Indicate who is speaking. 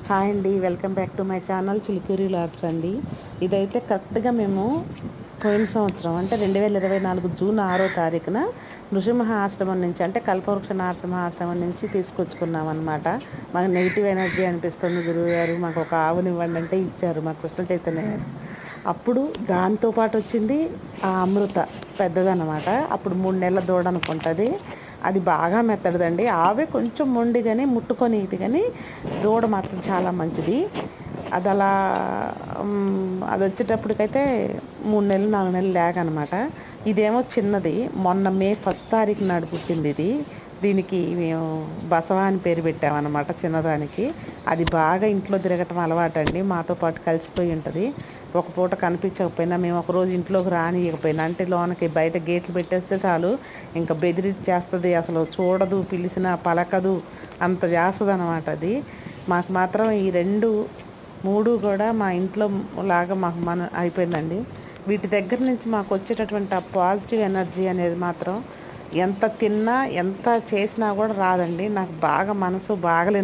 Speaker 1: Hi అండి, welcome back to my channel Chilukuri vlogs అండి. ఇదైతే కరెక్ట్గా మేము పోయిన సంవత్సరం అంటే 2024 జూన్ 6వ తారీఖున నృసింహ ఆశ్రమం నుంచి అంటే కల్పవృక్ష నరసింహ ఆశ్రమం నుంచి తీసుకొచ్చుకున్నాం అనమాట. మాకు నెగిటివ్ ఎనర్జీ అనిపిస్తుంది గురువుగారు, మాకు ఒక ఆవునివ్వండి అంటే ఇచ్చారు మా కృష్ణ చైతన్య గారు. అప్పుడు దాంతోపాటు వచ్చింది ఆ అమృత పెద్దదన్నమాట. అప్పుడు 3 నెలల దూడ అనుకుంటుంది. అది బాగా మెత్తడిదండి. ఆవే కొంచెం మొండి కానీ ముట్టుకొని ఇది కానీ దూడ మాత్రం చాలా మంచిది. అది అలా అది వచ్చేటప్పటికైతే 3 నెలలు 4 నెలలు లేక అనమాట. ఇదేమో చిన్నది, మొన్న మే 1 తారీఖు నాడు పుట్టింది ఇది. దీనికి మేము బసవ అని పేరు పెట్టామన్నమాట చిన్నదానికి. అది బాగా ఇంట్లో తిరగటం అలవాటు అండి, మాతో పాటు కలిసిపోయి ఉంటుంది. ఒక పూట కనిపించకపోయినా మేము ఒకరోజు ఇంట్లోకి రానియకపోయినా అంటే లోనకి బయట గేట్లు పెట్టేస్తే చాలు ఇంకా బెదిరించేస్తుంది. అసలు చూడదు, పిలిచినా పలకదు, అంత చేస్తుంది అనమాట అది. మాకు మాత్రం ఈ 2, 3 కూడా మా ఇంట్లో లాగా మాకు అయిపోయిందండి. వీటి దగ్గర నుంచి మాకు వచ్చేటటువంటి ఆ పాజిటివ్ ఎనర్జీ అనేది మాత్రం ఎంత తిన్నా ఎంత చేసినా కూడా రాదండి. నాకు బాగా మనసు బాగలేనప్పుడు